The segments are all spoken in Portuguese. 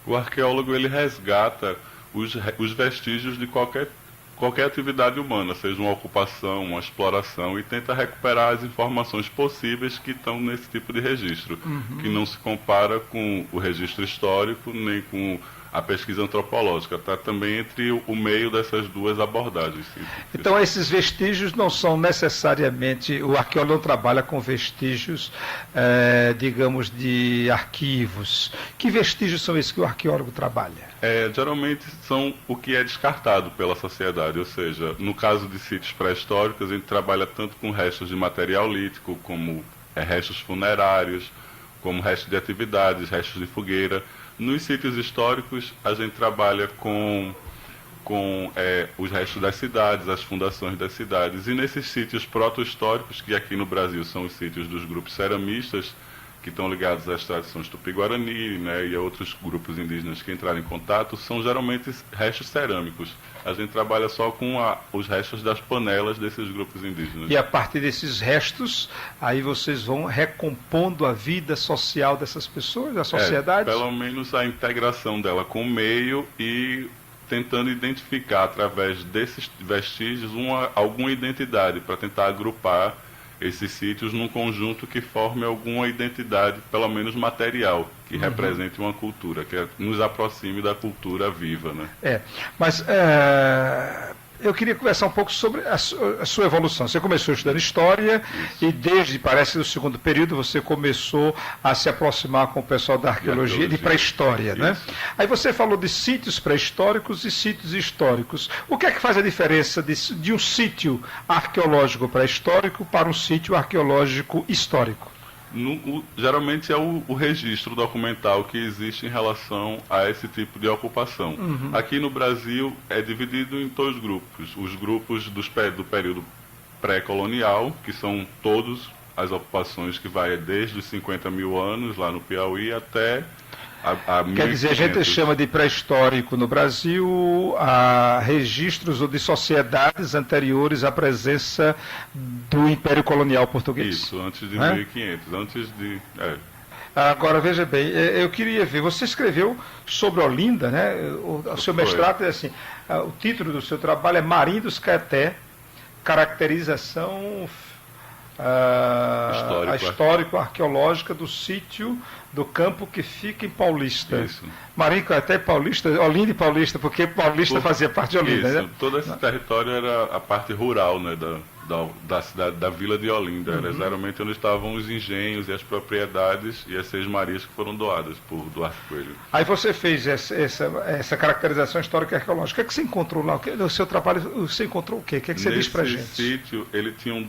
O arqueólogo ele resgata os vestígios de qualquer atividade humana, seja uma ocupação, uma exploração, e tenta recuperar as informações possíveis que estão nesse tipo de registro, que não se compara com o registro histórico, nem com a pesquisa antropológica, está também entre o meio dessas duas abordagens. Então esses vestígios não são necessariamente, o arqueólogo não trabalha com vestígios, digamos, de arquivos. Que vestígios são esses que o arqueólogo trabalha? Geralmente são o que é descartado pela sociedade, ou seja, no caso de sítios pré-históricos, a gente trabalha tanto com restos de material lítico, como restos funerários, como restos de atividades, restos de fogueira. Nos sítios históricos, a gente trabalha com os restos das cidades, as fundações das cidades. E nesses sítios proto-históricos, que aqui no Brasil são os sítios dos grupos ceramistas, que estão ligados às tradições tupi-guarani, né, e a outros grupos indígenas que entraram em contato, são geralmente restos cerâmicos. A gente trabalha só com os restos das panelas desses grupos indígenas. E a partir desses restos, aí vocês vão recompondo a vida social dessas pessoas, da sociedade? Pelo menos a integração dela com o meio e tentando identificar, através desses vestígios, alguma identidade, para tentar agrupar esses sítios num conjunto que forme alguma identidade, pelo menos material, que represente uma cultura, que nos aproxime da cultura viva, né? Mas eu queria conversar um pouco sobre a sua evolução. Você começou estudando História. Isso. E desde, parece, o segundo período, você começou a se aproximar com o pessoal da arqueologia de pré-história, né? Aí você falou de sítios pré-históricos e sítios históricos. O que é que faz a diferença de um sítio arqueológico pré-histórico para um sítio arqueológico histórico? Geralmente é o registro documental que existe em relação a esse tipo de ocupação. Aqui no Brasil é dividido em dois grupos. Os grupos do período pré-colonial, que são todas as ocupações que vai desde os 50 mil anos lá no Piauí até a 1500. Quer dizer, a gente chama de pré-histórico no Brasil a registros ou de sociedades anteriores à presença do Império Colonial Português. Isso, antes de 1500, antes de... Agora, veja bem, eu queria ver, você escreveu sobre Olinda, né? O seu mestrado é assim, o título do seu trabalho é Marim dos Caeté, caracterização histórico-arqueológica do sítio do campo que fica em Paulista. Isso. Marim Caeté Paulista, Olinda e Paulista, porque Paulista fazia parte de Olinda, isso, né? Todo esse território era a parte rural, né, da cidade, da vila de Olinda. Era geralmente onde estavam os engenhos e as propriedades e as seis marias que foram doadas por Duarte Coelho. Aí você fez essa caracterização histórica e arqueológica. O que é que você encontrou lá? No seu trabalho, você encontrou o quê? O que é que você diz pra gente? Nesse sítio, ele tinha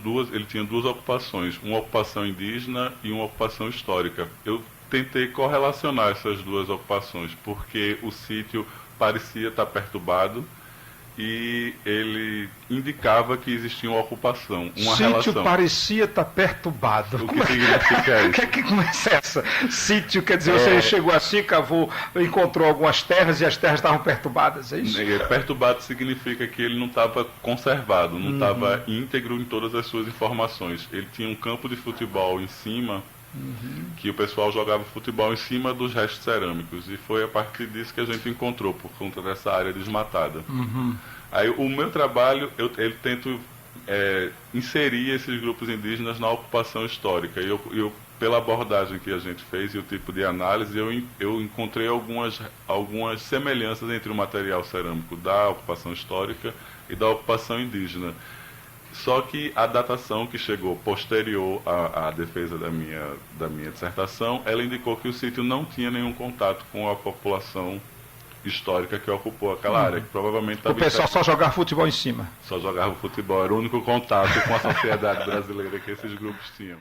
duas ocupações, uma ocupação indígena e uma ocupação histórica. Eu tentei correlacionar essas duas ocupações, porque o sítio parecia estar perturbado e ele indicava que existia uma ocupação, uma relação. Sítio parecia estar perturbado. O que significa isso? Como é essa? Sítio, quer dizer, você chegou assim, cavou, encontrou algumas terras e as terras estavam perturbadas, é isso? Perturbado significa que ele não estava conservado, não estava íntegro em todas as suas informações. Ele tinha um campo de futebol em cima, que o pessoal jogava futebol em cima dos restos cerâmicos, e foi a partir disso que a gente encontrou, por conta dessa área desmatada. Aí o meu trabalho, eu tento inserir esses grupos indígenas na ocupação histórica, e eu pela abordagem que a gente fez e o tipo de análise, eu encontrei algumas semelhanças entre o material cerâmico da ocupação histórica e da ocupação indígena. Só que a datação que chegou posterior à defesa da minha dissertação, ela indicou que o sítio não tinha nenhum contato com a população histórica que ocupou aquela área, que provavelmente... O pessoal só jogava futebol em cima. Só jogava futebol, era o único contato com a sociedade brasileira que esses grupos tinham.